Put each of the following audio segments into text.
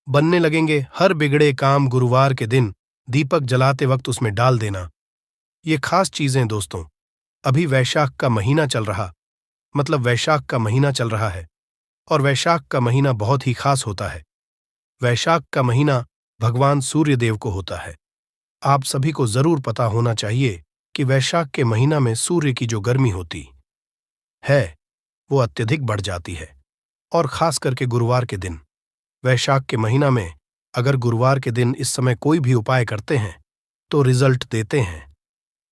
बनने लगेंगे हर बिगड़े काम गुरुवार के दिन दीपक जलाते वक्त उसमें डाल देना। ये खास चीजें दोस्तों, अभी वैशाख का महीना चल रहा, मतलब वैशाख का महीना चल रहा है, और वैशाख का महीना बहुत ही खास होता है। वैशाख का महीना भगवान सूर्य देव को होता है। आप सभी को जरूर पता होना चाहिए कि वैशाख के महीना में सूर्य की जो गर्मी होती है वो अत्यधिक बढ़ जाती है, और खास करके गुरुवार के दिन। वैशाख के महीना में अगर गुरुवार के दिन इस समय कोई भी उपाय करते हैं तो रिजल्ट देते हैं।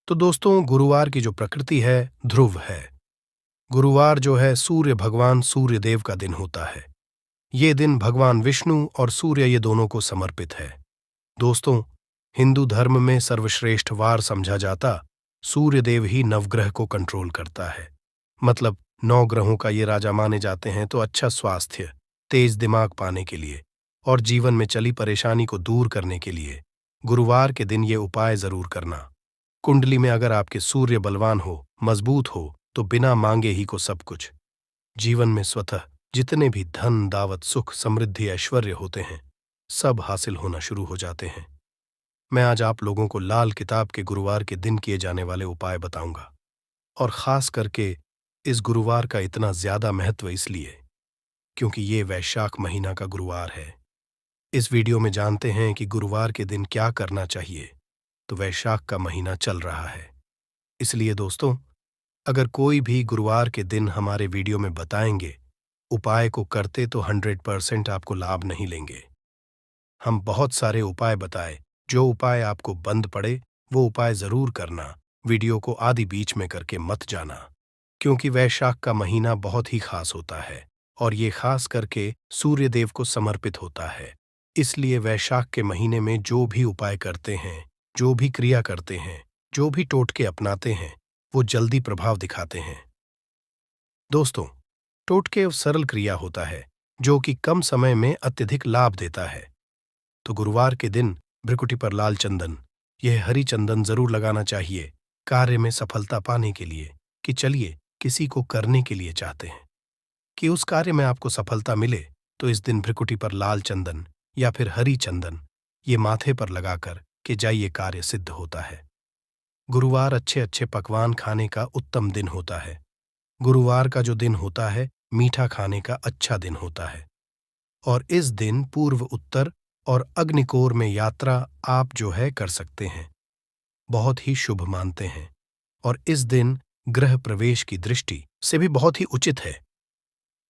तो दोस्तों, गुरुवार की जो प्रकृति है ध्रुव है। गुरुवार जो है सूर्य भगवान सूर्य देव का दिन होता है। ये दिन भगवान विष्णु और सूर्य ये दोनों को समर्पित है। दोस्तों, हिंदू धर्म में सर्वश्रेष्ठ वार समझा जाता सूर्य देव ही नवग्रह को कंट्रोल करता है। मतलब 9 ग्रहों का ये राजा माने जाते हैं। तो अच्छा स्वास्थ्य, तेज दिमाग पाने के लिए और जीवन में चली परेशानी को दूर करने के लिए गुरुवार के दिन ये उपाय जरूर करना। कुंडली में अगर आपके सूर्य बलवान हो, मजबूत हो, तो बिना मांगे ही को सब कुछ जीवन में स्वतः जितने भी धन, दावत, सुख, समृद्धि, ऐश्वर्य होते हैं सब हासिल होना शुरू हो जाते हैं। मैं आज आप लोगों को लाल किताब के गुरुवार के दिन किए जाने वाले उपाय बताऊंगा, और खास करके इस गुरुवार का इतना ज्यादा महत्व इसलिए क्योंकि ये वैशाख महीना का गुरुवार है। इस वीडियो में जानते हैं कि गुरुवार के दिन क्या करना चाहिए। तो वैशाख का महीना चल रहा है, इसलिए दोस्तों, अगर कोई भी गुरुवार के दिन हमारे वीडियो में बताएंगे उपाय को करते तो 100% आपको लाभ नहीं लेंगे। हम बहुत सारे उपाय बताए, जो उपाय आपको बंद पड़े वो उपाय जरूर करना। वीडियो को आधे बीच में करके मत जाना, क्योंकि वैशाख का महीना बहुत ही खास होता है और ये खास करके सूर्य देव को समर्पित होता है। इसलिए वैशाख के महीने में जो भी उपाय करते हैं, जो भी क्रिया करते हैं, जो भी टोटके अपनाते हैं, वो जल्दी प्रभाव दिखाते हैं। दोस्तों, टोटके सरल क्रिया होता है जो कि कम समय में अत्यधिक लाभ देता है। तो गुरुवार के दिन भ्रिकुटी पर लाल चंदन, यह हरी चंदन जरूर लगाना चाहिए कार्य में सफलता पाने के लिए। कि चलिए किसी को करने के लिए चाहते हैं कि उस कार्य में आपको सफलता मिले, तो इस दिन भ्रिकुटी पर लाल चंदन या फिर हरी चंदन ये माथे पर लगाकर के जाइए, कार्य सिद्ध होता है। गुरुवार अच्छे अच्छे पकवान खाने का उत्तम दिन होता है। गुरुवार का जो दिन होता है मीठा खाने का अच्छा दिन होता है, और इस दिन पूर्व, उत्तर और अग्निकोर में यात्रा आप जो है कर सकते हैं। बहुत ही शुभ मानते हैं, और इस दिन गृह प्रवेश की दृष्टि से भी बहुत ही उचित है।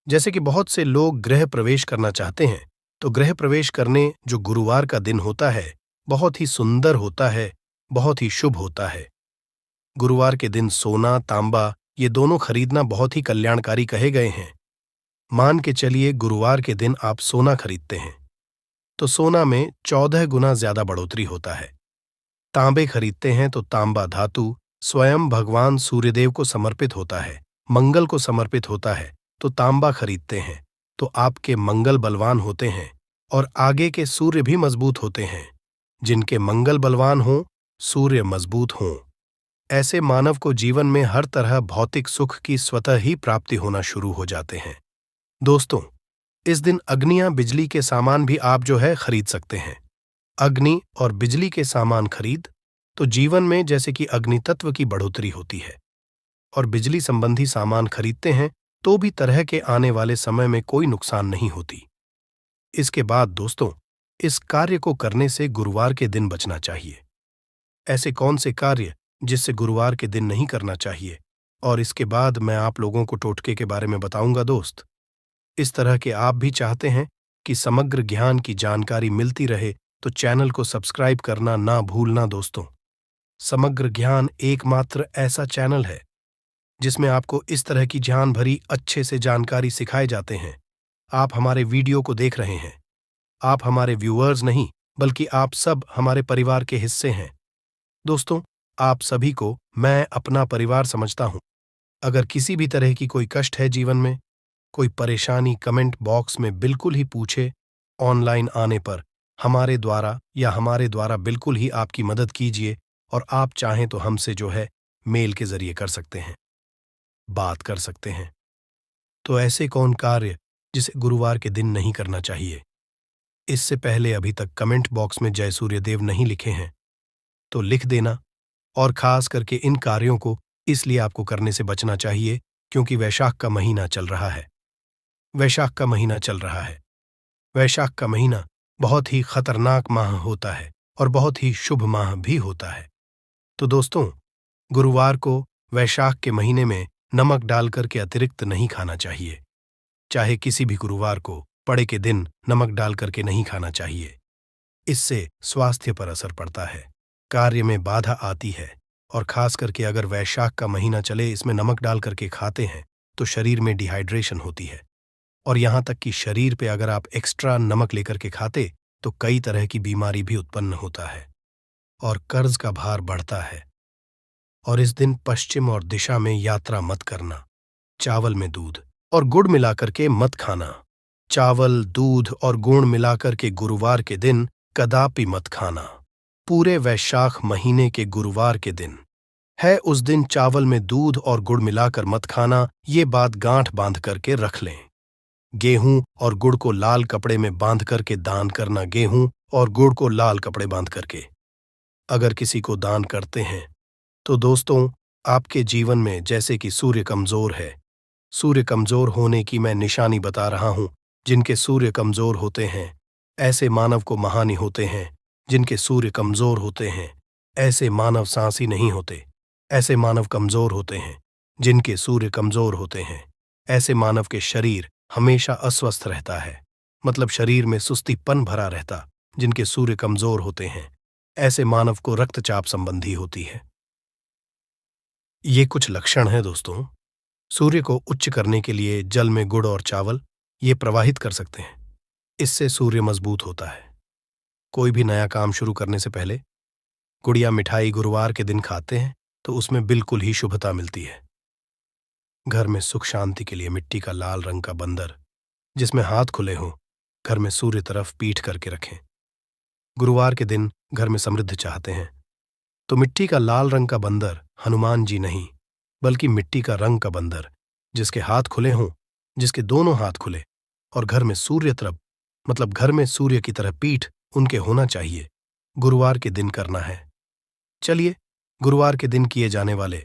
जैसे कि बहुत से लोग गृह प्रवेश करना चाहते हैं, तो गृह प्रवेश करने जो गुरुवार का दिन होता है बहुत ही सुंदर होता है, बहुत ही शुभ होता है। गुरुवार के दिन सोना, तांबा ये दोनों खरीदना बहुत ही कल्याणकारी कहे गए हैं। मान के चलिए गुरुवार के दिन आप सोना खरीदते हैं तो सोना में 14 गुना ज्यादा बढ़ोतरी होता है। तांबे खरीदते हैं तो तांबा धातु स्वयं भगवान सूर्यदेव को समर्पित होता है, मंगल को समर्पित होता है। तो तांबा खरीदते हैं तो आपके मंगल बलवान होते हैं और आगे के सूर्य भी मजबूत होते हैं। जिनके मंगल बलवान हों, सूर्य मजबूत हों, ऐसे मानव को जीवन में हर तरह भौतिक सुख की स्वतः ही प्राप्ति होना शुरू हो जाते हैं। दोस्तों, इस दिन अग्नियां, बिजली के सामान भी आप जो है खरीद सकते हैं। अग्नि और बिजली के सामान खरीद तो जीवन में जैसे कि अग्नि तत्व की बढ़ोतरी होती है, और बिजली संबंधी सामान खरीदते हैं तो भी तरह के आने वाले समय में कोई नुकसान नहीं होती। इसके बाद दोस्तों, इस कार्य को करने से गुरुवार के दिन बचना चाहिए। ऐसे कौन से कार्य जिससे गुरुवार के दिन नहीं करना चाहिए, और इसके बाद मैं आप लोगों को टोटके के बारे में बताऊंगा। दोस्त, इस तरह के आप भी चाहते हैं कि समग्र ज्ञान की जानकारी मिलती रहे तो चैनल को सब्सक्राइब करना ना भूलना। दोस्तों, समग्र ज्ञान एकमात्र ऐसा चैनल है जिसमें आपको इस तरह की ज्ञान भरी अच्छे से जानकारी सिखाए जाते हैं। आप हमारे वीडियो को देख रहे हैं, आप हमारे व्यूअर्स नहीं बल्कि आप सब हमारे परिवार के हिस्से हैं। दोस्तों, आप सभी को मैं अपना परिवार समझता हूं। अगर किसी भी तरह की कोई कष्ट है जीवन में, कोई परेशानी, कमेंट बॉक्स में बिल्कुल ही पूछे। ऑनलाइन आने पर हमारे द्वारा बिल्कुल ही आपकी मदद कीजिए, और आप चाहें तो हमसे जो है मेल के जरिए कर सकते हैं, बात कर सकते हैं। तो ऐसे कौन कार्य जिसे गुरुवार के दिन नहीं करना चाहिए? इससे पहले अभी तक कमेंट बॉक्स में जय सूर्यदेव नहीं लिखे हैं तो लिख देना। और खास करके इन कार्यों को इसलिए आपको करने से बचना चाहिए क्योंकि वैशाख का महीना चल रहा है। वैशाख का महीना चल रहा है। वैशाख का महीना बहुत ही खतरनाक माह होता है और बहुत ही शुभ माह भी होता है। तो दोस्तों, गुरुवार को वैशाख के महीने में नमक डालकर के अतिरिक्त नहीं खाना चाहिए। चाहे किसी भी गुरुवार को पड़े के दिन नमक डाल करके नहीं खाना चाहिए। इससे स्वास्थ्य पर असर पड़ता है, कार्य में बाधा आती है और खास करके अगर वैशाख का महीना चले इसमें नमक डाल करके खाते हैं तो शरीर में डिहाइड्रेशन होती है और यहाँ तक कि शरीर पे अगर आप एक्स्ट्रा नमक लेकर के खाते तो कई तरह की बीमारी भी उत्पन्न होता है और कर्ज का भार बढ़ता है। और इस दिन पश्चिम और दिशा में यात्रा मत करना। चावल में दूध और गुड़ मिलाकर के मत खाना। चावल, दूध और गुड़ मिलाकर के गुरुवार के दिन कदापि मत खाना। पूरे वैशाख महीने के गुरुवार के दिन है उस दिन चावल में दूध और गुड़ मिलाकर मत खाना, ये बात गांठ बांध करके रख लें। गेहूं और गुड़ को लाल कपड़े में बांध करके दान करना। गेहूं और गुड़ को लाल कपड़े बांध करके अगर किसी को दान करते हैं तो दोस्तों, आपके जीवन में जैसे कि सूर्य कमजोर है, सूर्य कमजोर होने की मैं निशानी बता रहा हूं। जिनके सूर्य कमजोर होते हैं ऐसे मानव को महानी होते हैं। जिनके सूर्य कमजोर होते हैं ऐसे मानव सांसी नहीं होते। ऐसे मानव कमजोर होते हैं। जिनके सूर्य कमजोर होते हैं ऐसे मानव के शरीर हमेशा अस्वस्थ रहता है, मतलब शरीर में सुस्तीपन भरा रहता। जिनके सूर्य कमजोर होते हैं ऐसे मानव को रक्तचाप संबंधी होती है। ये कुछ लक्षण हैं दोस्तों। सूर्य को उच्च करने के लिए जल में गुड़ और चावल ये प्रवाहित कर सकते हैं। इससे सूर्य मजबूत होता है। कोई भी नया काम शुरू करने से पहले गुड़ या मिठाई गुरुवार के दिन खाते हैं तो उसमें बिल्कुल ही शुभता मिलती है। घर में सुख शांति के लिए मिट्टी का लाल रंग का बंदर जिसमें हाथ खुले हों घर में सूर्य तरफ पीठ करके रखें। गुरुवार के दिन घर में समृद्धि चाहते हैं तो मिट्टी का लाल रंग का बंदर हनुमान जी नहीं बल्कि मिट्टी का रंग का बंदर जिसके हाथ खुले हों, जिसके दोनों हाथ खुले और घर में सूर्य तरफ, मतलब घर में सूर्य की तरह पीठ उनके होना चाहिए, गुरुवार के दिन करना है। चलिए, गुरुवार के दिन किए जाने वाले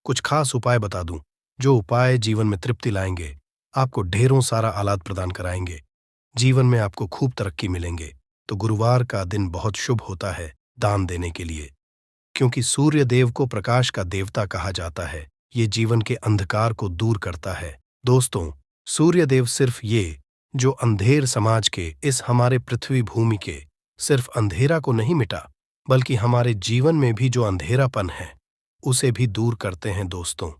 कुछ खास उपाय बता दूं, जो उपाय जीवन में तृप्ति लाएंगे, आपको ढेरों सारा आलाद प्रदान कराएंगे, जीवन में आपको खूब तरक्की मिलेंगे। तो गुरुवार का दिन बहुत शुभ होता है दान देने के लिए, क्योंकि सूर्य देव को प्रकाश का देवता कहा जाता है। ये जीवन के अंधकार को दूर करता है। दोस्तों, सूर्य देव सिर्फ ये जो अंधेर समाज के इस हमारे पृथ्वी भूमि के सिर्फ अंधेरा को नहीं मिटा, बल्कि हमारे जीवन में भी जो अंधेरापन है उसे भी दूर करते हैं। दोस्तों,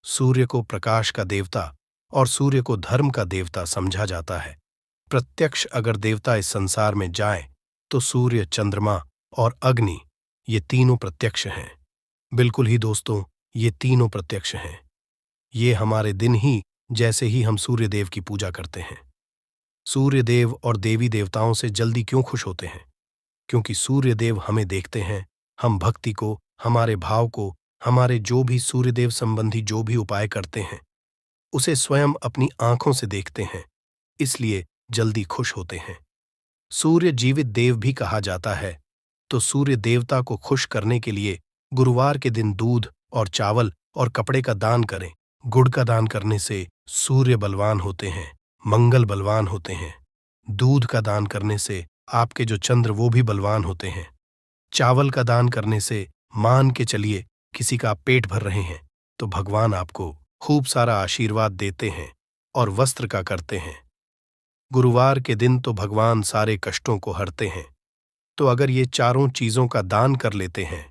सूर्य को प्रकाश का देवता और सूर्य को धर्म का देवता समझा जाता है। प्रत्यक्ष अगर देवता इस संसार में जाए तो सूर्य, चंद्रमा और अग्नि ये तीनों प्रत्यक्ष हैं। बिल्कुल ही दोस्तों, ये तीनों प्रत्यक्ष हैं। ये हमारे दिन ही जैसे ही हम सूर्य देव की पूजा करते हैं। सूर्य देव और देवी देवताओं से जल्दी क्यों खुश होते हैं? क्योंकि सूर्य देव हमें देखते हैं, हम भक्ति को, हमारे भाव को, हमारे जो भी सूर्यदेव संबंधी जो भी उपाय करते हैं उसे स्वयं अपनी आंखों से देखते हैं, इसलिए जल्दी खुश होते हैं। सूर्य जीवित देव भी कहा जाता है, तो सूर्य देवता को खुश करने के लिए गुरुवार के दिन दूध और चावल और कपड़े का दान करें। गुड़ का दान करने से सूर्य बलवान होते हैं, मंगल बलवान होते हैं। दूध का दान करने से आपके जो चंद्र वो भी बलवान होते हैं। चावल का दान करने से मान के चलिए किसी का आप पेट भर रहे हैं तो भगवान आपको खूब सारा आशीर्वाद देते हैं और वस्त्र का करते हैं। गुरुवार के दिन तो भगवान सारे कष्टों को हरते हैं। तो अगर ये चारों चीजों का दान कर लेते हैं,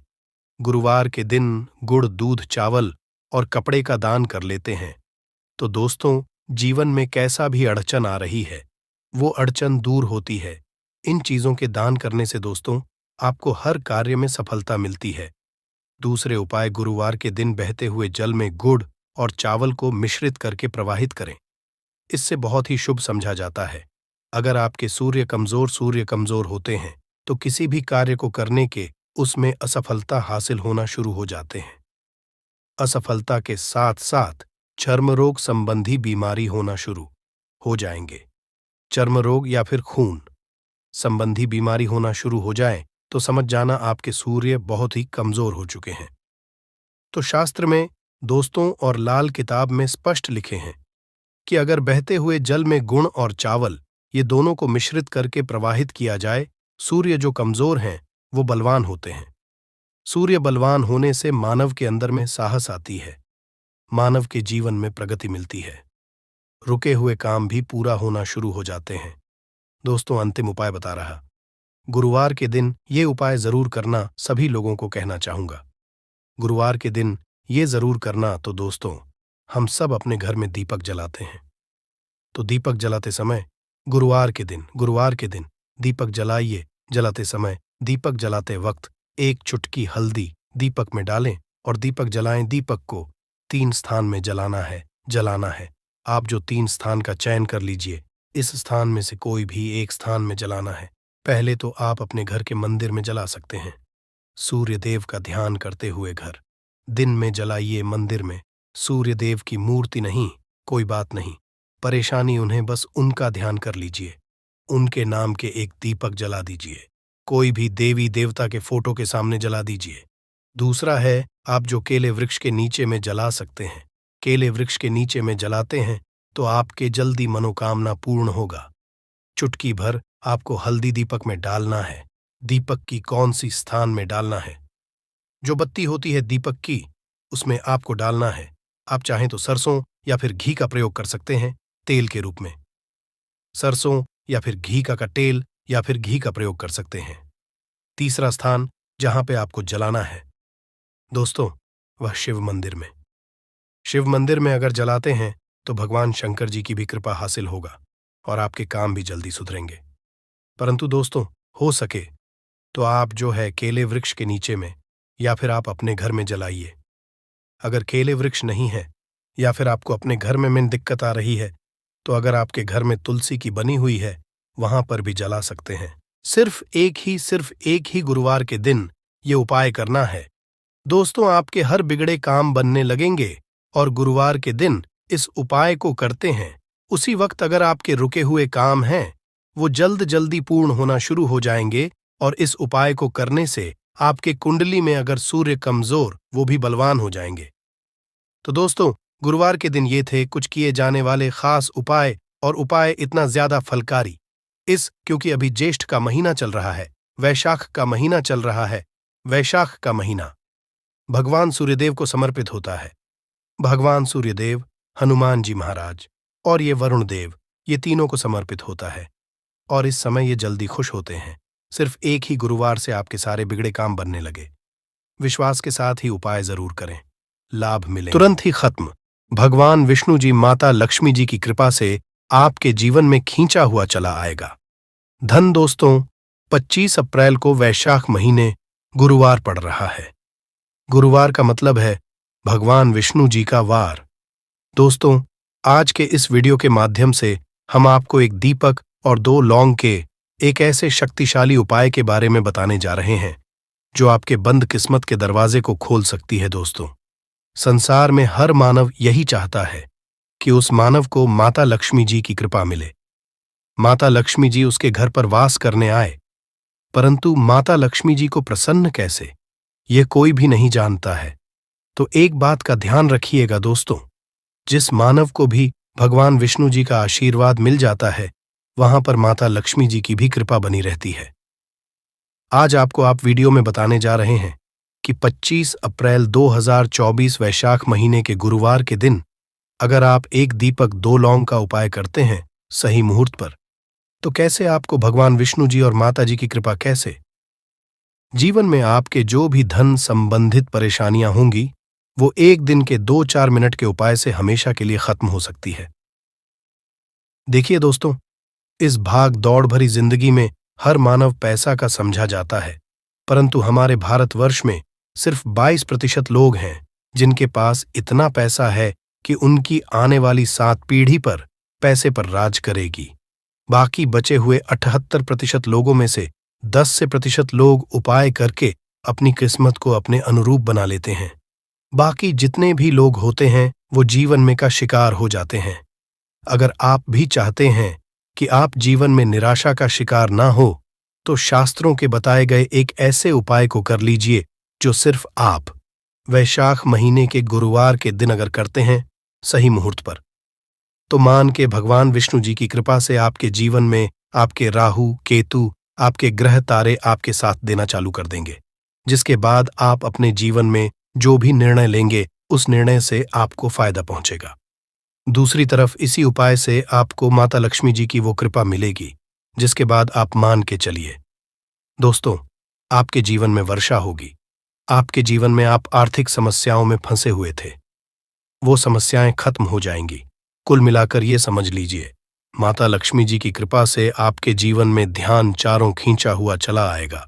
गुरुवार के दिन गुड़, दूध, चावल और कपड़े का दान कर लेते हैं, तो दोस्तों, जीवन में कैसा भी अड़चन आ रही है वो अड़चन दूर होती है। इन चीजों के दान करने से दोस्तों आपको हर कार्य में सफलता मिलती है। दूसरे उपाय, गुरुवार के दिन बहते हुए जल में गुड़ और चावल को मिश्रित करके प्रवाहित करें। इससे बहुत ही शुभ समझा जाता है। अगर आपके सूर्य कमजोर होते हैं तो किसी भी कार्य को करने के उसमें असफलता हासिल होना शुरू हो जाते हैं। असफलता के साथ साथ चर्म रोग संबंधी बीमारी होना शुरू हो जाएंगे। चर्म रोग या फिर खून, संबंधी बीमारी होना शुरू हो जाए तो समझ जाना आपके सूर्य बहुत ही कमजोर हो चुके हैं। तो शास्त्र में दोस्तों और लाल किताब में स्पष्ट लिखे हैं कि अगर बहते हुए जल में गुण और चावल ये दोनों को मिश्रित करके प्रवाहित किया जाए, सूर्य जो कमजोर हैं वो बलवान होते हैं। सूर्य बलवान होने से मानव के अंदर में साहस आती है, मानव के जीवन में प्रगति मिलती है, रुके हुए काम भी पूरा होना शुरू हो जाते हैं। दोस्तों, अंतिम उपाय बता रहा, गुरुवार के दिन ये उपाय जरूर करना सभी लोगों को कहना चाहूंगा। गुरुवार के दिन ये जरूर करना। तो दोस्तों, हम सब अपने घर में दीपक जलाते हैं, तो दीपक जलाते समय गुरुवार के दिन दीपक जलाइए। जलाते समय दीपक जलाते वक्त एक चुटकी हल्दी दीपक में डालें और दीपक जलाएं। दीपक को 3 स्थान में जलाना है। आप जो 3 स्थान का चयन कर लीजिए, इस स्थान में से कोई भी एक स्थान में जलाना है। पहले तो आप अपने घर के मंदिर में जला सकते हैं। सूर्य देव का ध्यान करते हुए घर दिन में जलाइए। मंदिर में सूर्य देव की मूर्ति नहीं, कोई बात नहीं, परेशानी उन्हें, बस उनका ध्यान कर लीजिए। उनके नाम के एक दीपक जला दीजिए। कोई भी देवी देवता के फोटो के सामने जला दीजिए। दूसरा है, आप जो केले वृक्ष के नीचे में जला सकते हैं। केले वृक्ष के नीचे में जलाते हैं तो आपके जल्दी मनोकामना पूर्ण होगा। चुटकी भर आपको हल्दी दीपक में डालना है। दीपक की कौन सी स्थान में डालना है? जो बत्ती होती है दीपक की, उसमें आपको डालना है। आप चाहें तो सरसों या फिर घी का प्रयोग कर सकते हैं तेल के रूप में। सरसों या फिर घी का तेल या फिर घी का प्रयोग कर सकते हैं। तीसरा स्थान जहां पे आपको जलाना है दोस्तों, वह शिव मंदिर में। शिव मंदिर में अगर जलाते हैं तो भगवान शंकर जी की भी कृपा हासिल होगा और आपके काम भी जल्दी सुधरेंगे। परंतु दोस्तों, हो सके तो आप जो है केले वृक्ष के नीचे में या फिर आप अपने घर में जलाइए। अगर केले वृक्ष नहीं है या फिर आपको अपने घर में दिक्कत आ रही है तो अगर आपके घर में तुलसी की बनी हुई है वहां पर भी जला सकते हैं। सिर्फ एक ही गुरुवार के दिन ये उपाय करना है। दोस्तों, आपके हर बिगड़े काम बनने लगेंगे और गुरुवार के दिन इस उपाय को करते हैं, उसी वक्त अगर आपके रुके हुए काम हैं वो जल्दी पूर्ण होना शुरू हो जाएंगे। और इस उपाय को करने से आपके कुंडली में अगर सूर्य कमजोर, वो भी बलवान हो जाएंगे। तो दोस्तों, गुरुवार के दिन ये थे कुछ किए जाने वाले खास उपाय, और उपाय इतना ज्यादा फलकारी क्योंकि अभी ज्येष्ठ का महीना चल रहा है, वैशाख का महीना चल रहा है। वैशाख का महीना भगवान सूर्यदेव को समर्पित होता है। भगवान सूर्यदेव, हनुमान जी महाराज और ये वरुण देव, ये तीनों को समर्पित होता है। और इस समय ये जल्दी खुश होते हैं। सिर्फ एक ही गुरुवार से आपके सारे बिगड़े काम बनने लगे। विश्वास के साथ ही उपाय जरूर करें, लाभ मिले तुरंत ही खत्म। भगवान विष्णु जी, माता लक्ष्मी जी की कृपा से आपके जीवन में खींचा हुआ चला आएगा धन। दोस्तों, 25 अप्रैल को वैशाख महीने गुरुवार पड़ रहा है। गुरुवार का मतलब है भगवान विष्णु जी का वार। दोस्तों, आज के इस वीडियो के माध्यम से हम आपको एक दीपक और 2 लौंग के एक ऐसे शक्तिशाली उपाय के बारे में बताने जा रहे हैं जो आपके बंद किस्मत के दरवाजे को खोल सकती है। दोस्तों, संसार में हर मानव यही चाहता है कि उस मानव को माता लक्ष्मी जी की कृपा मिले, माता लक्ष्मी जी उसके घर पर वास करने आए। परंतु माता लक्ष्मी जी को प्रसन्न कैसे, ये कोई भी नहीं जानता है। तो एक बात का ध्यान रखिएगा दोस्तों, जिस मानव को भी भगवान विष्णु जी का आशीर्वाद मिल जाता है वहां पर माता लक्ष्मी जी की भी कृपा बनी रहती है। आज आपको वीडियो में बताने जा रहे हैं कि 25 अप्रैल 2024 वैशाख महीने के गुरुवार के दिन अगर आप एक दीपक 2 लौंग का उपाय करते हैं सही मुहूर्त पर, तो कैसे आपको भगवान विष्णु जी और माता जी की कृपा कैसे जीवन में आपके जो भी धन संबंधित परेशानियां होंगी वो एक दिन के 2-4 मिनट के उपाय से हमेशा के लिए खत्म हो सकती है। देखिए दोस्तों, इस भाग दौड़ भरी जिंदगी में हर मानव पैसा का समझा जाता है, परंतु हमारे भारतवर्ष में सिर्फ 22% लोग हैं जिनके पास इतना पैसा है कि उनकी आने वाली 7 पीढ़ी पर पैसे पर राज करेगी। बाकी बचे हुए 78% लोगों में से 10% लोग उपाय करके अपनी किस्मत को अपने अनुरूप बना लेते हैं। बाकी जितने भी लोग होते हैं वो जीवन में का शिकार हो जाते हैं। अगर आप भी चाहते हैं कि आप जीवन में निराशा का शिकार ना हो, तो शास्त्रों के बताए गए एक ऐसे उपाय को कर लीजिए जो सिर्फ आप वैशाख महीने के गुरुवार के दिन अगर करते हैं सही मुहूर्त पर, तो मान के भगवान विष्णु जी की कृपा से आपके जीवन में आपके राहु केतु, आपके ग्रह तारे आपके साथ देना चालू कर देंगे, जिसके बाद आप अपने जीवन में जो भी निर्णय लेंगे उस निर्णय से आपको फायदा पहुंचेगा। दूसरी तरफ इसी उपाय से आपको माता लक्ष्मी जी की वो कृपा मिलेगी जिसके बाद आप मान के चलिए दोस्तों, आपके जीवन में वर्षा होगी। आपके जीवन में आप आर्थिक समस्याओं में फंसे हुए थे, वो समस्याएं खत्म हो जाएंगी। कुल मिलाकर ये समझ लीजिए, माता लक्ष्मी जी की कृपा से आपके जीवन में ध्यान चारों खींचा हुआ चला आएगा।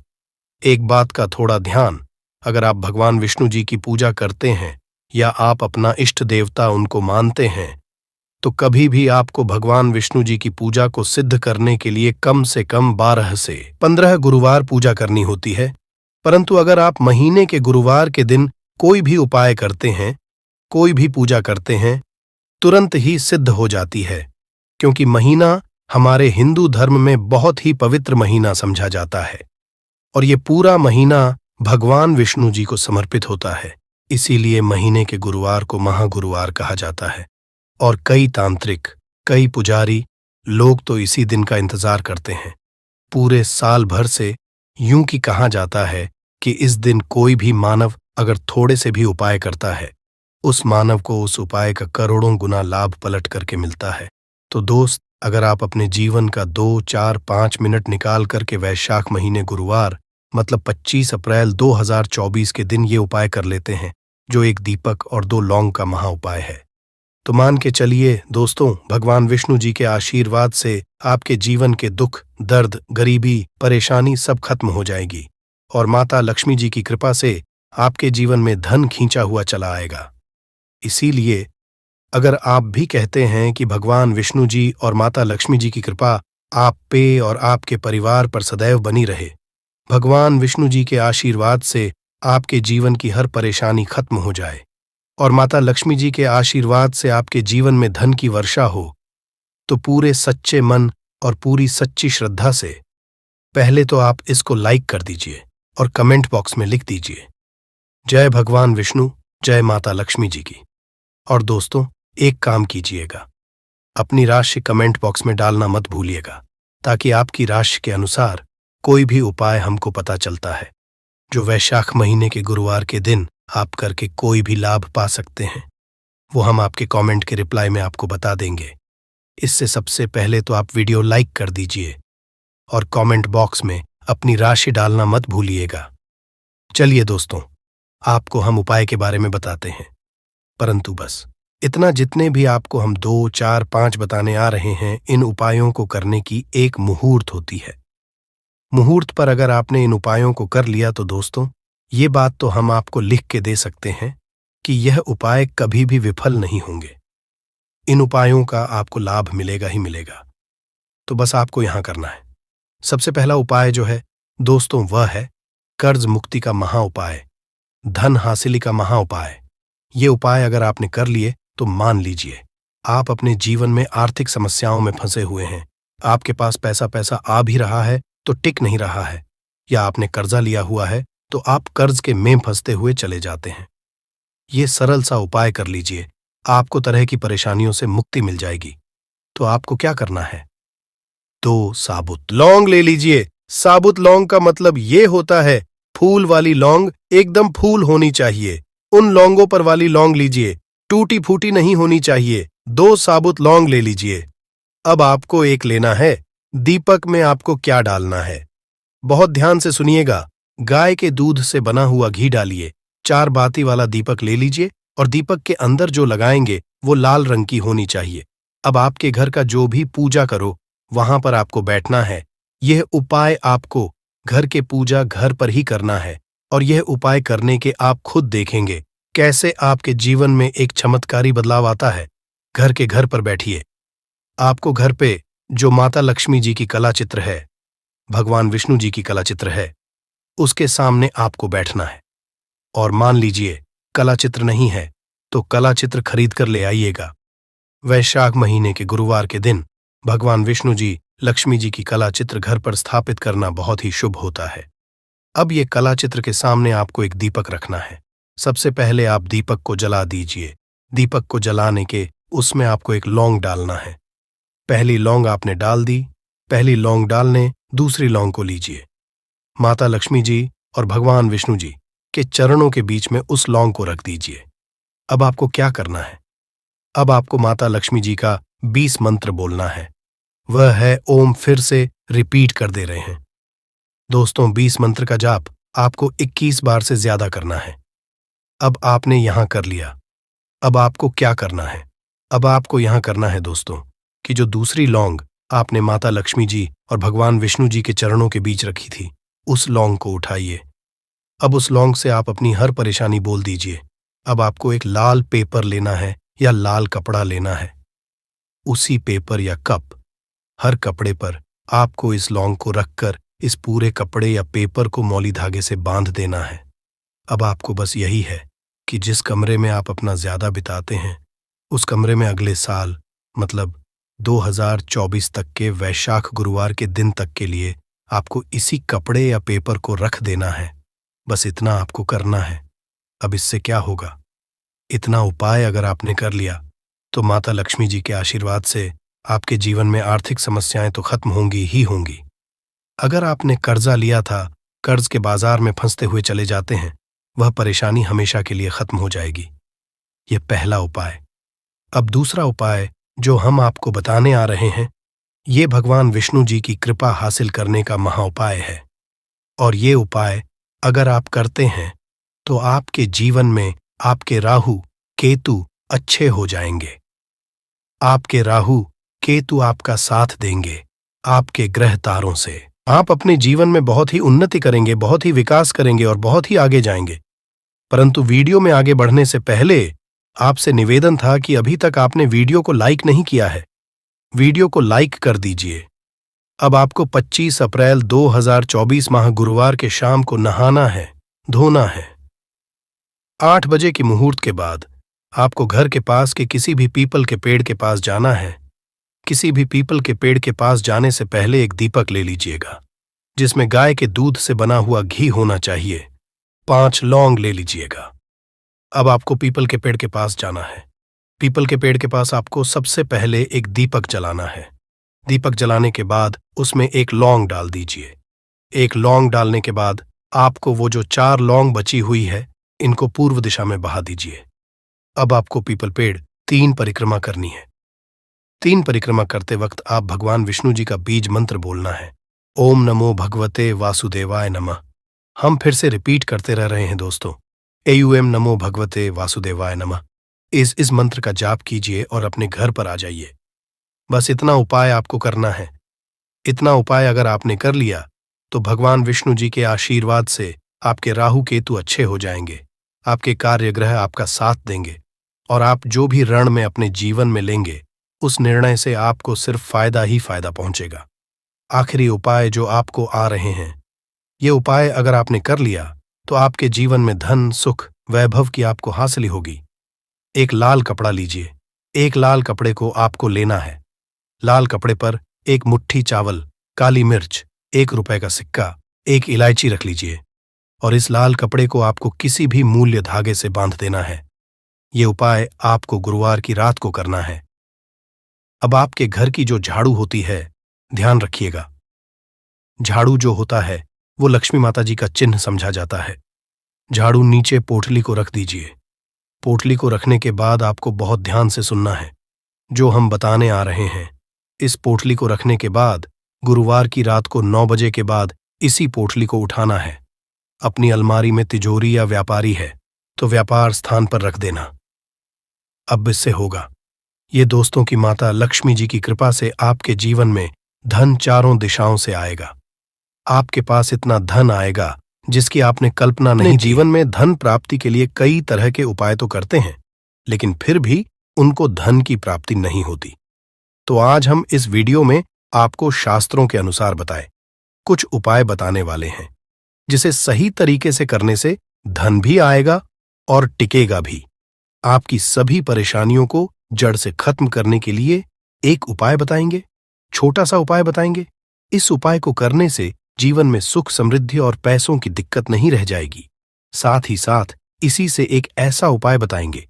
एक बात का थोड़ा ध्यान, अगर आप भगवान विष्णु जी की पूजा करते हैं या आप अपना इष्ट देवता उनको मानते हैं, तो कभी भी आपको भगवान विष्णु जी की पूजा को सिद्ध करने के लिए कम से कम 12 से 15 गुरुवार पूजा करनी होती है। परंतु अगर आप महीने के गुरुवार के दिन कोई भी उपाय करते हैं, कोई भी पूजा करते हैं, तुरंत ही सिद्ध हो जाती है, क्योंकि महीना हमारे हिंदू धर्म में बहुत ही पवित्र महीना समझा जाता है और ये पूरा महीना भगवान विष्णु जी को समर्पित होता है। इसीलिए महीने के गुरुवार को महागुरुवार कहा जाता है और कई तांत्रिक, कई पुजारी लोग तो इसी दिन का इंतजार करते हैं। पूरे साल भर से यूं कि कहा जाता है कि इस दिन कोई भी मानव अगर थोड़े से भी उपाय करता है, उस मानव को उस उपाय का करोड़ों गुना लाभ पलट करके मिलता है। तो दोस्त, अगर आप अपने जीवन का 2, 4, 5 मिनट निकाल करके वैशाख महीने गुरुवार मतलब 25 अप्रैल 2024 के दिन ये उपाय कर लेते हैं, जो एक दीपक और 2 लौंग का महा उपाय है, तो मान के चलिए दोस्तों, भगवान विष्णु जी के आशीर्वाद से आपके जीवन के दुख, दर्द, गरीबी, परेशानी सब खत्म हो जाएगी और माता लक्ष्मी जी की कृपा से आपके जीवन में धन खींचा हुआ चला आएगा। इसीलिए अगर आप भी कहते हैं कि भगवान विष्णु जी और माता लक्ष्मी जी की कृपा आप पे और आपके परिवार पर सदैव बनी रहे, भगवान विष्णु जी के आशीर्वाद से आपके जीवन की हर परेशानी खत्म हो जाए और माता लक्ष्मी जी के आशीर्वाद से आपके जीवन में धन की वर्षा हो, तो पूरे सच्चे मन और पूरी सच्ची श्रद्धा से पहले तो आप इसको लाइक कर दीजिए और कमेंट बॉक्स में लिख दीजिए, जय भगवान विष्णु, जय माता लक्ष्मी जी की। और दोस्तों, एक काम कीजिएगा, अपनी राशि कमेंट बॉक्स में डालना मत भूलिएगा, ताकि आपकी राशि के अनुसार कोई भी उपाय हमको पता चलता है जो वैशाख महीने के गुरुवार के दिन आप करके कोई भी लाभ पा सकते हैं, वो हम आपके कमेंट के रिप्लाई में आपको बता देंगे। इससे सबसे पहले तो आप वीडियो लाइक कर दीजिए और कमेंट बॉक्स में अपनी राशि डालना मत भूलिएगा। चलिए दोस्तों, आपको हम उपाय के बारे में बताते हैं, परंतु बस इतना, जितने भी आपको हम 2, 4, 5 बताने आ रहे हैं, इन उपायों को करने की एक मुहूर्त होती है। मुहूर्त पर अगर आपने इन उपायों को कर लिया तो दोस्तों, ये बात तो हम आपको लिख के दे सकते हैं कि यह उपाय कभी भी विफल नहीं होंगे। इन उपायों का आपको लाभ मिलेगा ही मिलेगा। तो बस आपको यहां करना है। सबसे पहला उपाय जो है दोस्तों, वह है कर्ज मुक्ति का महा उपाय, धन हासिली का महा उपाय। ये उपाय अगर आपने कर लिए तो मान लीजिए आप अपने जीवन में आर्थिक समस्याओं में फंसे हुए हैं। आपके पास पैसा आ भी रहा है तो टिक नहीं रहा है, या आपने कर्जा लिया हुआ है तो आप कर्ज के में फंसते हुए चले जाते हैं। ये सरल सा उपाय कर लीजिए, आपको तरह की परेशानियों से मुक्ति मिल जाएगी। तो आपको क्या करना है, 2 साबुत लौंग ले लीजिए। साबुत लौंग का मतलब ये होता है फूल वाली लौंग, एकदम फूल होनी चाहिए। उन लौंगों पर वाली लौंग लीजिए, टूटी फूटी नहीं होनी चाहिए। 2 साबुत लौंग ले लीजिए। अब आपको एक लेना है, दीपक में आपको क्या डालना है, बहुत ध्यान से सुनिएगा। गाय के दूध से बना हुआ घी डालिए। 4 बाती वाला दीपक ले लीजिए और दीपक के अंदर जो लगाएंगे वो लाल रंग की होनी चाहिए। अब आपके घर का जो भी पूजा करो वहां पर आपको बैठना है। यह उपाय आपको घर के पूजा घर पर ही करना है और यह उपाय करने के आप खुद देखेंगे कैसे आपके जीवन में एक चमत्कारी बदलाव आता है। घर के घर पर बैठिए। आपको घर पे जो माता लक्ष्मी जी की कला चित्र है, भगवान विष्णु जी की कला चित्र है, उसके सामने आपको बैठना है। और मान लीजिए कला चित्र नहीं है तो कला चित्र खरीद कर ले आइएगा। वैशाख महीने के गुरुवार के दिन भगवान विष्णु जी लक्ष्मी जी की कला चित्र घर पर स्थापित करना बहुत ही शुभ होता है। अब ये कला चित्र के सामने आपको एक दीपक रखना है। सबसे पहले आप दीपक को जला दीजिए। दीपक को जलाने के उसमें आपको एक लौंग डालना है। पहली लौंग आपने डाल दी। पहली लौंग डालने दूसरी लौंग को लीजिए। माता लक्ष्मी जी और भगवान विष्णु जी के चरणों के बीच में उस लौंग को रख दीजिए। अब आपको क्या करना है? अब आपको माता लक्ष्मी जी का 20 मंत्र बोलना है। वह है ओम, फिर से रिपीट कर दे रहे हैं दोस्तों। 20 मंत्र का जाप आपको 21 बार से ज्यादा करना है। अब आपने यहां कर लिया। अब आपको क्या करना है? अब आपको यहां करना है दोस्तों कि जो दूसरी लौंग आपने माता लक्ष्मी जी और भगवान विष्णु जी के चरणों के बीच रखी थी, उस लौंग को उठाइए। अब उस लौंग से आप अपनी हर परेशानी बोल दीजिए। अब आपको एक लाल पेपर लेना है या लाल कपड़ा लेना है। उसी पेपर या हर कपड़े पर आपको इस लौंग को रखकर इस पूरे कपड़े या पेपर को मौली धागे से बांध देना है। अब आपको बस यही है कि जिस कमरे में आप अपना ज्यादा बिताते हैं, उस कमरे में अगले साल मतलब 2024 तक के वैशाख गुरुवार के दिन तक के लिए आपको इसी कपड़े या पेपर को रख देना है। बस इतना आपको करना है। अब इससे क्या होगा? इतना उपाय अगर आपने कर लिया तो माता लक्ष्मी जी के आशीर्वाद से आपके जीवन में आर्थिक समस्याएं तो खत्म होंगी ही होंगी। अगर आपने कर्जा लिया था, कर्ज के बाजार में फंसते हुए चले जाते हैं, वह परेशानी हमेशा के लिए खत्म हो जाएगी। यह पहला उपाय। अब दूसरा उपाय जो हम आपको बताने आ रहे हैं, ये भगवान विष्णु जी की कृपा हासिल करने का महाउपाय है। और ये उपाय अगर आप करते हैं तो आपके जीवन में आपके राहु केतु अच्छे हो जाएंगे। आपके राहु केतु आपका साथ देंगे आपके ग्रह तारों से। आप अपने जीवन में बहुत ही उन्नति करेंगे, बहुत ही विकास करेंगे और बहुत ही आगे जाएंगे। परंतु वीडियो में आगे बढ़ने से पहले आपसे निवेदन था कि अभी तक आपने वीडियो को लाइक नहीं किया है, वीडियो को लाइक कर दीजिए। अब आपको 25 अप्रैल 2024 माह गुरुवार के शाम को नहाना है, धोना है। 8 बजे की मुहूर्त के बाद आपको घर के पास के किसी भी पीपल के पेड़ के पास जाना है। किसी भी पीपल के पेड़ के पास जाने से पहले एक दीपक ले लीजिएगा जिसमें गाय के दूध से बना हुआ घी होना चाहिए। 5 लौंग ले लीजिएगा। अब आपको पीपल के पेड़ के पास जाना है। पीपल के पेड़ के पास आपको सबसे पहले एक दीपक जलाना है। दीपक जलाने के बाद उसमें एक लौंग डाल दीजिए। एक लौंग डालने के बाद आपको वो जो 4 लौंग बची हुई है, इनको पूर्व दिशा में बहा दीजिए। अब आपको पीपल पेड़ 3 परिक्रमा करनी है। 3 परिक्रमा करते वक्त आप भगवान विष्णु जी का बीज मंत्र बोलना है। ओम नमो भगवते वासुदेवाय नमः। हम फिर से रिपीट करते रह रहे हैं दोस्तों। एयूएम नमो भगवते वासुदेवाय नमः। इस मंत्र का जाप कीजिए और अपने घर पर आ जाइए। बस इतना उपाय आपको करना है। इतना उपाय अगर आपने कर लिया तो भगवान विष्णु जी के आशीर्वाद से आपके राहु केतु अच्छे हो जाएंगे। आपके कार्य ग्रह आपका साथ देंगे और आप जो भी रण में अपने जीवन में लेंगे, उस निर्णय से आपको सिर्फ फायदा ही फायदा पहुंचेगा। आखिरी उपाय जो आपको आ रहे हैं, ये उपाय अगर आपने कर लिया तो आपके जीवन में धन, सुख, वैभव की आपको हासिल होगी। एक लाल कपड़ा लीजिए। एक लाल कपड़े को आपको लेना है। लाल कपड़े पर एक मुट्ठी चावल, काली मिर्च, 1 रुपए का सिक्का, 1 इलायची रख लीजिए और इस लाल कपड़े को आपको किसी भी मूल्य धागे से बांध देना है। ये उपाय आपको गुरुवार की रात को करना है। अब आपके घर की जो झाड़ू होती है, ध्यान रखिएगा, झाड़ू जो होता है वो लक्ष्मी माता जी का चिन्ह समझा जाता है। झाड़ू नीचे पोटली को रख दीजिए। पोटली को रखने के बाद आपको बहुत ध्यान से सुनना है जो हम बताने आ रहे हैं। इस पोटली को रखने के बाद गुरुवार की रात को 9 बजे के बाद इसी पोटली को उठाना है। अपनी अलमारी में तिजोरी या व्यापारी है तो व्यापार स्थान पर रख देना। अब इससे होगा ये दोस्तों की माता लक्ष्मी जी की कृपा से आपके जीवन में धन चारों दिशाओं से आएगा। आपके पास इतना धन आएगा जिसकी आपने कल्पना नहीं। जीवन में धन प्राप्ति के लिए कई तरह के उपाय तो करते हैं, लेकिन फिर भी उनको धन की प्राप्ति नहीं होती। तो आज हम इस वीडियो में आपको शास्त्रों के अनुसार बताए कुछ उपाय बताने वाले हैं जिसे सही तरीके से करने से धन भी आएगा और टिकेगा भी। आपकी सभी परेशानियों को जड़ से खत्म करने के लिए एक उपाय बताएंगे छोटा सा उपाय बताएंगे। इस उपाय को करने से जीवन में सुख, समृद्धि और पैसों की दिक्कत नहीं रह जाएगी। साथ ही साथ इसी से एक ऐसा उपाय बताएंगे,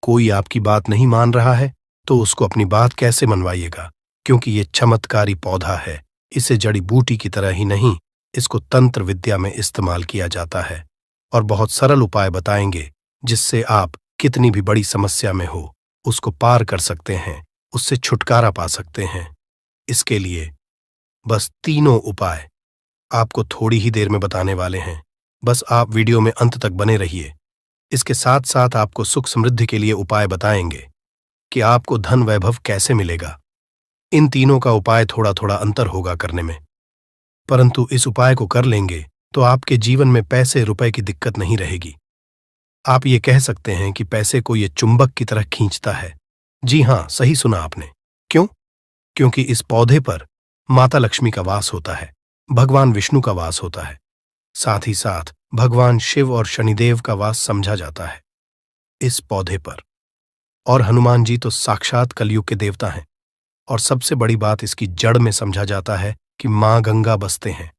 कोई आपकी बात नहीं मान रहा है तो उसको अपनी बात कैसे मनवाइएगा, क्योंकि ये चमत्कारी पौधा है। इसे जड़ी बूटी की तरह ही नहीं, इसको तंत्र विद्या में इस्तेमाल किया जाता है। और बहुत सरल उपाय बताएंगे जिससे आप कितनी भी बड़ी समस्या में हो उसको पार कर सकते हैं, उससे छुटकारा पा सकते हैं। इसके लिए बस तीनों उपाय आपको थोड़ी ही देर में बताने वाले हैं। बस आप वीडियो में अंत तक बने रहिए। इसके साथ साथ आपको सुख समृद्धि के लिए उपाय बताएंगे कि आपको धन वैभव कैसे मिलेगा। इन तीनों का उपाय थोड़ा थोड़ा अंतर होगा करने में, परंतु इस उपाय को कर लेंगे तो आपके जीवन में पैसे रुपए की दिक्कत नहीं रहेगी। आप ये कह सकते हैं कि पैसे को ये चुंबक की तरह खींचता है। जी हाँ, सही सुना आपने। क्यों? क्योंकि इस पौधे पर माता लक्ष्मी का वास होता है, भगवान विष्णु का वास होता है, साथ ही साथ भगवान शिव और शनिदेव का वास समझा जाता है इस पौधे पर। और हनुमान जी तो साक्षात कलयुग के देवता हैं। और सबसे बड़ी बात इसकी जड़ में समझा जाता है कि मां गंगा बसते हैं।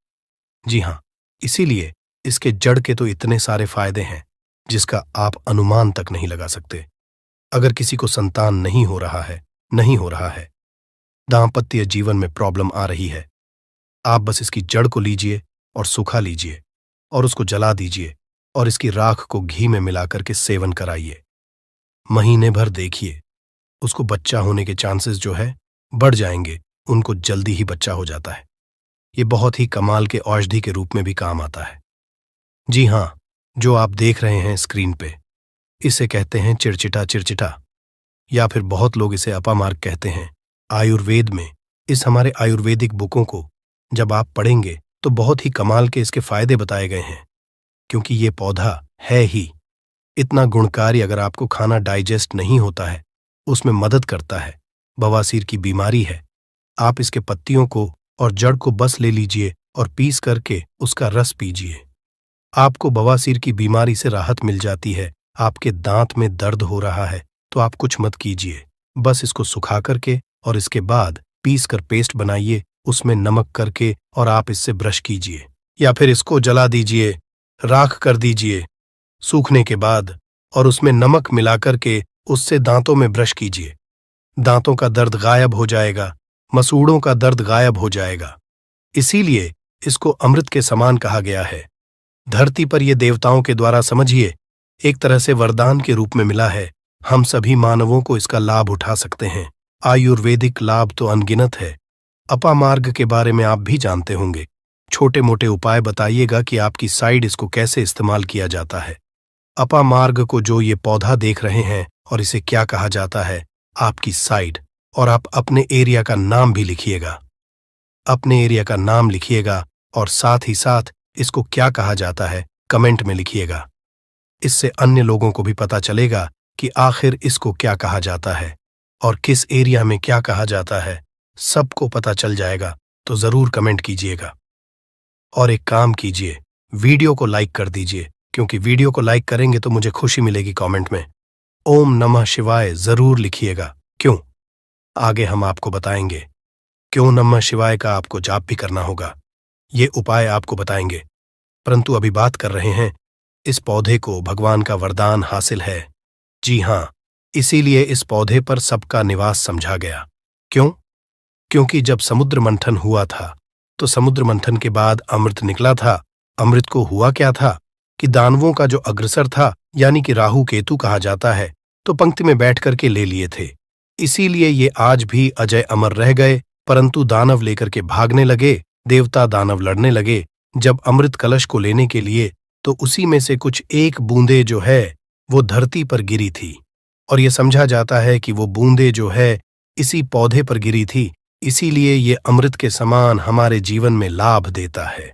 जी हाँ, इसीलिए इसके जड़ के तो इतने सारे फायदे हैं जिसका आप अनुमान तक नहीं लगा सकते। अगर किसी को संतान नहीं हो रहा है, दांपत्य जीवन में प्रॉब्लम आ रही है, आप बस इसकी जड़ को लीजिए और सुखा लीजिए और उसको जला दीजिए और इसकी राख को घी में मिलाकर के सेवन कराइए। महीने भर देखिए, उसको बच्चा होने के चांसेस जो है बढ़ जाएंगे, उनको जल्दी ही बच्चा हो जाता है। ये बहुत ही कमाल के औषधि के रूप में भी काम आता है। जी हाँ, जो आप देख रहे हैं स्क्रीन पे, इसे कहते हैं चिड़चिटा, या फिर बहुत लोग इसे अपामार्ग कहते हैं। आयुर्वेद में इस हमारे आयुर्वेदिक बुकों को जब आप पढ़ेंगे तो बहुत ही कमाल के इसके फायदे बताए गए हैं, क्योंकि ये पौधा है ही इतना गुणकारी। अगर आपको खाना डाइजेस्ट नहीं होता है, उसमें मदद करता है। बवासीर की बीमारी है, आप इसके पत्तियों को और जड़ को बस ले लीजिए और पीस करके उसका रस पीजिए। आपको बवासीर की बीमारी से राहत मिल जाती है। आपके दांत में दर्द हो रहा है तो आप कुछ मत कीजिए, बस इसको सुखा करके और इसके बाद पीस कर पेस्ट बनाइए, उसमें नमक करके और आप इससे ब्रश कीजिए, या फिर इसको जला दीजिए, राख कर दीजिए सूखने के बाद, और उसमें नमक मिलाकर के उससे दांतों में ब्रश कीजिए। दांतों का दर्द गायब हो जाएगा, मसूड़ों का दर्द गायब हो जाएगा। इसीलिए इसको अमृत के समान कहा गया है। धरती पर ये देवताओं के द्वारा समझिए एक तरह से वरदान के रूप में मिला है। हम सभी मानवों को इसका लाभ उठा सकते हैं। आयुर्वेदिक लाभ तो अनगिनत है। अपामार्ग के बारे में आप भी जानते होंगे। छोटे मोटे उपाय बताइएगा कि आपकी साइड इसको कैसे इस्तेमाल किया जाता है। अपामार्ग को जो ये पौधा देख रहे हैं और इसे क्या कहा जाता है, आपकी साइड, और आप अपने एरिया का नाम भी लिखिएगा। अपने एरिया का नाम लिखिएगा और साथ ही साथ इसको क्या कहा जाता है कमेंट में लिखिएगा। इससे अन्य लोगों को भी पता चलेगा कि आखिर इसको क्या कहा जाता है और किस एरिया में क्या कहा जाता है, सबको पता चल जाएगा। तो जरूर कमेंट कीजिएगा और एक काम कीजिए, वीडियो को लाइक कर दीजिए, क्योंकि वीडियो को लाइक करेंगे तो मुझे खुशी मिलेगी। कमेंट में ओम नमः शिवाय जरूर लिखिएगा। क्यों? आगे हम आपको बताएंगे क्यों नमः शिवाय का आपको जाप भी करना होगा। ये उपाय आपको बताएंगे, परंतु अभी बात कर रहे हैं इस पौधे को भगवान का वरदान हासिल है। जी हाँ, इसीलिए इस पौधे पर सबका निवास समझा गया। क्यों? क्योंकि जब समुद्र मंथन हुआ था तो समुद्र मंथन के बाद अमृत निकला था। अमृत को हुआ क्या था कि दानवों का जो अग्रसर था, यानी कि राहु केतु कहा जाता है, तो पंक्ति में बैठ करके ले लिए थे। इसीलिए ये आज भी अजय अमर रह गए। परंतु दानव लेकर के भागने लगे, देवता दानव लड़ने लगे। जब अमृत कलश को लेने के लिए तो उसी में से कुछ एक बूंदे जो है वो धरती पर गिरी थी, और ये समझा जाता है कि वो बूंदे जो है इसी पौधे पर गिरी थी। इसीलिए ये अमृत के समान हमारे जीवन में लाभ देता है।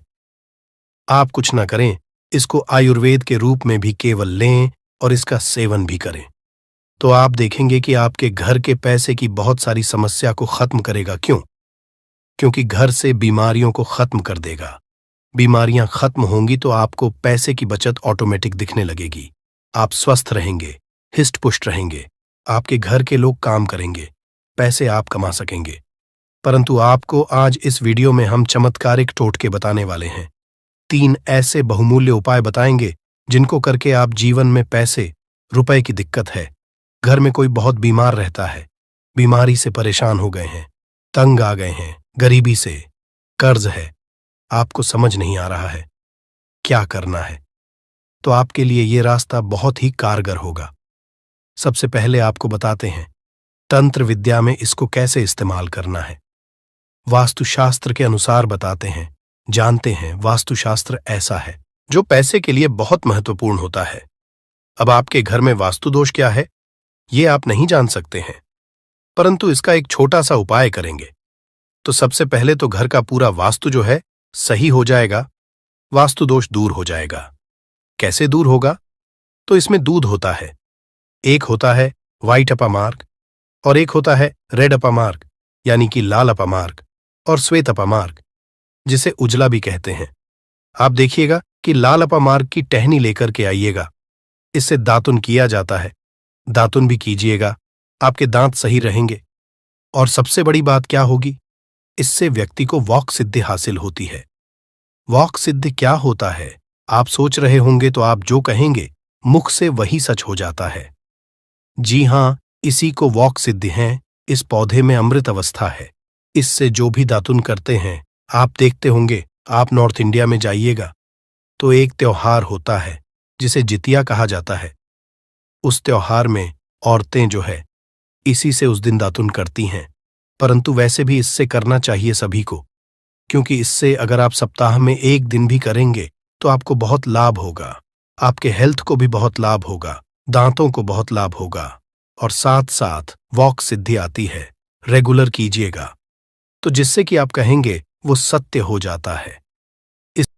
आप कुछ ना करें, इसको आयुर्वेद के रूप में भी केवल लें और इसका सेवन भी करें, तो आप देखेंगे कि आपके घर के पैसे की बहुत सारी समस्या को खत्म करेगा। क्यों? क्योंकि घर से बीमारियों को खत्म कर देगा। बीमारियां खत्म होंगी तो आपको पैसे की बचत ऑटोमेटिक दिखने लगेगी। आप स्वस्थ रहेंगे, हिष्ट पुष्ट रहेंगे, आपके घर के लोग काम करेंगे, पैसे आप कमा सकेंगे। परंतु आपको आज इस वीडियो में हम चमत्कारिक टोटके बताने वाले हैं। 3 ऐसे बहुमूल्य उपाय बताएंगे जिनको करके आप जीवन में पैसे, रुपए की दिक्कत है, घर में कोई बहुत बीमार रहता है, बीमारी से परेशान हो गए हैं, तंग आ गए हैं, गरीबी से, कर्ज है, आपको समझ नहीं आ रहा है क्या करना है, तो आपके लिए ये रास्ता बहुत ही कारगर होगा। सबसे पहले आपको बताते हैं तंत्र विद्या में इसको कैसे इस्तेमाल करना है। वास्तुशास्त्र के अनुसार बताते हैं, जानते हैं वास्तुशास्त्र ऐसा है जो पैसे के लिए बहुत महत्वपूर्ण होता है। अब आपके घर में वास्तु दोष क्या है ये आप नहीं जान सकते हैं, परंतु इसका एक छोटा सा उपाय करेंगे तो सबसे पहले तो घर का पूरा वास्तु जो है सही हो जाएगा, वास्तु दोष दूर हो जाएगा। कैसे दूर होगा? तो इसमें दूध होता है, एक होता है व्हाइट अपामार्क और एक होता है रेड अपामार्क यानी कि लाल अपामार्क और श्वेत अपामार्क जिसे उजला भी कहते हैं। आप देखिएगा कि लाल अपामार्क की टहनी लेकर के आइएगा, इससे दातुन किया जाता है, दातुन भी कीजिएगा, आपके दांत सही रहेंगे। और सबसे बड़ी बात क्या होगी, इससे व्यक्ति को वॉक सिद्धि हासिल होती है। वॉक सिद्धि क्या होता है आप सोच रहे होंगे, तो आप जो कहेंगे मुख से वही सच हो जाता है। जी हां, इसी को वॉक सिद्धि है। इस पौधे में अमृत अवस्था है, इससे जो भी दातुन करते हैं आप देखते होंगे। आप नॉर्थ इंडिया में जाइएगा तो एक त्योहार होता है जिसे जितिया कहा जाता है। उस त्योहार में औरतें जो है इसी से उस दिन दातुन करती हैं, परंतु वैसे भी इससे करना चाहिए सभी को, क्योंकि इससे अगर आप सप्ताह में 1 दिन भी करेंगे तो आपको बहुत लाभ होगा, आपके हेल्थ को भी बहुत लाभ होगा, दांतों को बहुत लाभ होगा और साथ साथ वॉक सिद्धि आती है। रेगुलर कीजिएगा तो जिससे कि आप कहेंगे वो सत्य हो जाता है।